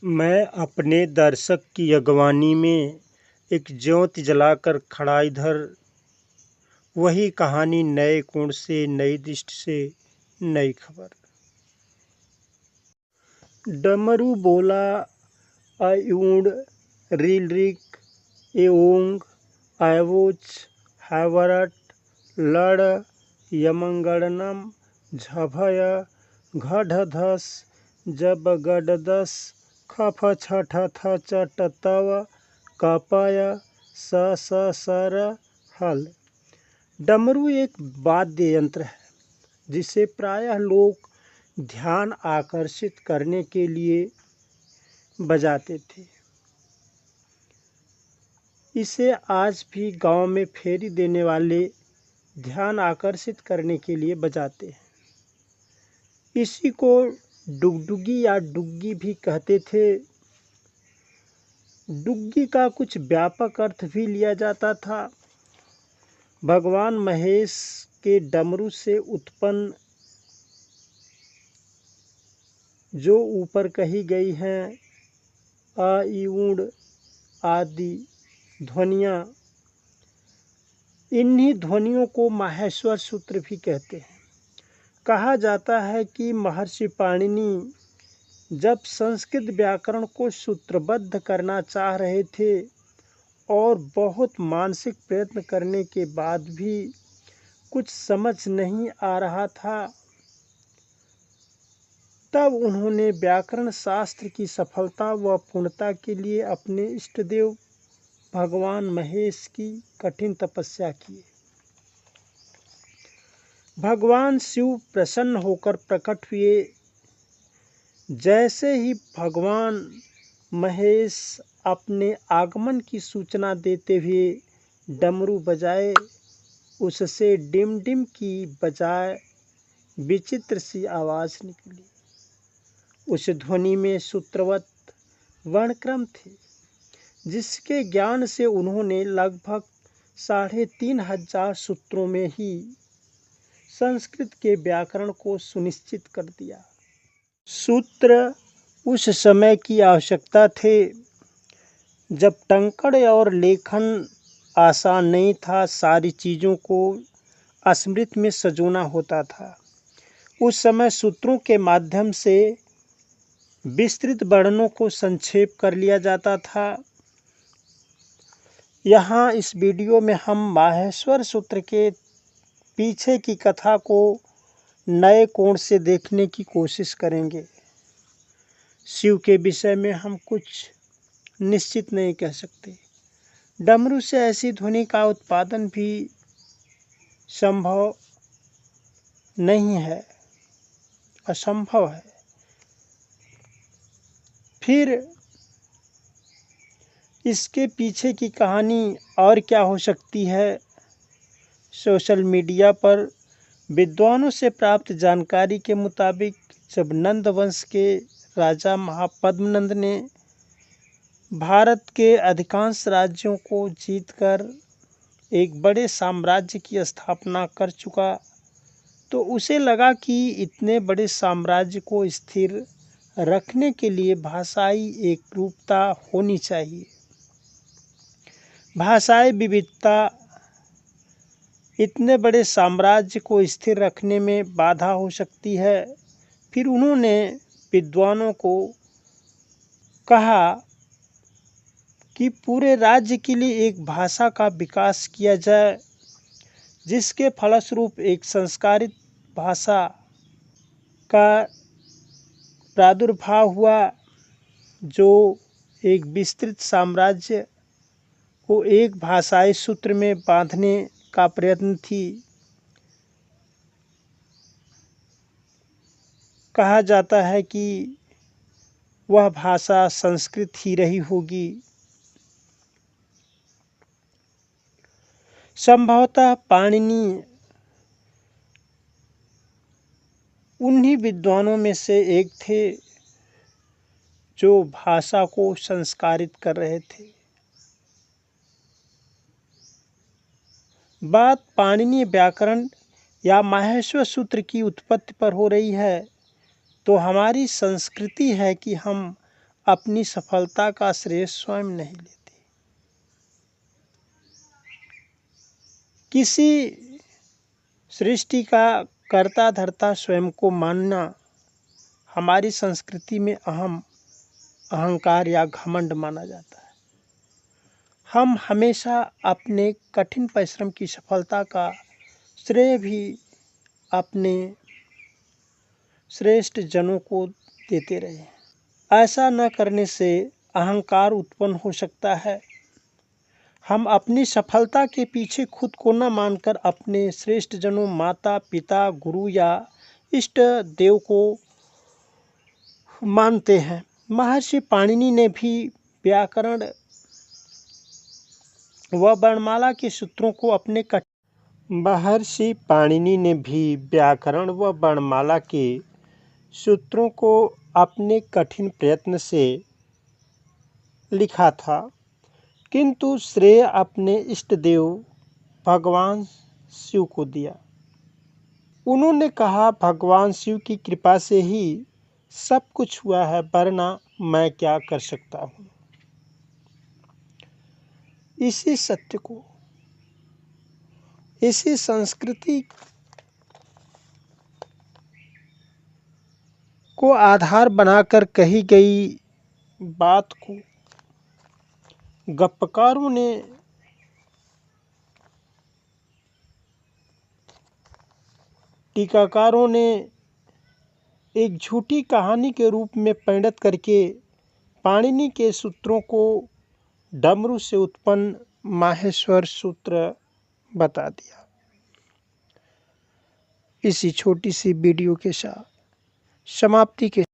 मैं अपने दर्शक की अगवानी में एक ज्योति जलाकर खड़ा इधर, वही कहानी नए कोण से, नई दृष्टि से, नई खबर। डमरू बोला, आयुंड रीलरिक एओंग आयवोच हैवरट लड़ यमंगड़नम झभय घढ़धस जब गडदस खफ छठ थ चट तव कपय स स सर हल। डमरू एक वाद्य यंत्र है जिसे प्रायः लोग ध्यान आकर्षित करने के लिए बजाते थे। इसे आज भी गांव में फेरी देने वाले ध्यान आकर्षित करने के लिए बजाते हैं। इसी को डुगडुगी या डुग्गी भी कहते थे। डुग्गी का कुछ व्यापक अर्थ भी लिया जाता था। भगवान महेश के डमरू से उत्पन्न जो ऊपर कही गई हैं आ ईउड़ आदि ध्वनियाँ, इन्हीं ध्वनियों को माहेश्वर सूत्र भी कहते हैं। कहा जाता है कि महर्षि पाणिनि जब संस्कृत व्याकरण को सूत्रबद्ध करना चाह रहे थे और बहुत मानसिक प्रयत्न करने के बाद भी कुछ समझ नहीं आ रहा था, तब उन्होंने व्याकरण शास्त्र की सफलता व पूर्णता के लिए अपने इष्टदेव भगवान महेश की कठिन तपस्या की। भगवान शिव प्रसन्न होकर प्रकट हुए। जैसे ही भगवान महेश अपने आगमन की सूचना देते हुए डमरू बजाए, उससे डिम डिम की बजाय विचित्र सी आवाज़ निकली। उस ध्वनि में सूत्रवत वर्णक्रम थे, जिसके ज्ञान से उन्होंने लगभग 3500 सूत्रों में ही संस्कृत के व्याकरण को सुनिश्चित कर दिया। सूत्र उस समय की आवश्यकता थे जब टंकण और लेखन आसान नहीं था। सारी चीज़ों को स्मृति में संजोना होता था। उस समय सूत्रों के माध्यम से विस्तृत वर्णनों को संक्षेप कर लिया जाता था। यहाँ इस वीडियो में हम माहेश्वर सूत्र के पीछे की कथा को नए कोण से देखने की कोशिश करेंगे। शिव के विषय में हम कुछ निश्चित नहीं कह सकते। डमरू से ऐसी ध्वनि का उत्पादन भी संभव नहीं है, असंभव है। फिर इसके पीछे की कहानी और क्या हो सकती है? सोशल मीडिया पर विद्वानों से प्राप्त जानकारी के मुताबिक जब नंद वंश के राजा महापद्मनंद ने भारत के अधिकांश राज्यों को जीतकर एक बड़े साम्राज्य की स्थापना कर चुका, तो उसे लगा कि इतने बड़े साम्राज्य को स्थिर रखने के लिए भाषाई एकरूपता होनी चाहिए। भाषाई विविधता इतने बड़े साम्राज्य को स्थिर रखने में बाधा हो सकती है। फिर उन्होंने विद्वानों को कहा कि पूरे राज्य के लिए एक भाषा का विकास किया जाए, जिसके फलस्वरूप एक संस्कारित भाषा का प्रादुर्भाव हुआ, जो एक विस्तृत साम्राज्य को एक भाषाई सूत्र में बांधने का प्रयत्न थी। कहा जाता है कि वह भाषा संस्कृत ही रही होगी। संभवतः पाणिनि उन्हीं विद्वानों में से एक थे जो भाषा को संस्कारित कर रहे थे। बात पाणिनीय व्याकरण या माहेश्वर सूत्र की उत्पत्ति पर हो रही है, तो हमारी संस्कृति है कि हम अपनी सफलता का श्रेय स्वयं नहीं लेते। किसी सृष्टि का कर्ता धर्ता स्वयं को मानना हमारी संस्कृति में अहंकार या घमंड माना जाता है। हम हमेशा अपने कठिन परिश्रम की सफलता का श्रेय भी अपने श्रेष्ठ जनों को देते रहे। ऐसा न करने से अहंकार उत्पन्न हो सकता है। हम अपनी सफलता के पीछे खुद को न मानकर अपने श्रेष्ठ जनों, माता पिता, गुरु या इष्ट देव को मानते हैं। महर्षि पाणिनि ने भी व्याकरण व वर्णमाला के सूत्रों को अपने कठिन प्रयत्न से लिखा था, किंतु श्रेय अपने इष्ट देव भगवान शिव को दिया। उन्होंने कहा, भगवान शिव की कृपा से ही सब कुछ हुआ है, वरना मैं क्या कर सकता हूँ। इसी सत्य को, इसी संस्कृति को आधार बनाकर कही गई बात को गप्पकारों ने टीकाकारों ने एक झूठी कहानी के रूप में परिणत करके पाणिनि के सूत्रों को डमरू से उत्पन्न माहेश्वर सूत्र बता दिया। इसी छोटी सी वीडियो के साथ समाप्ति के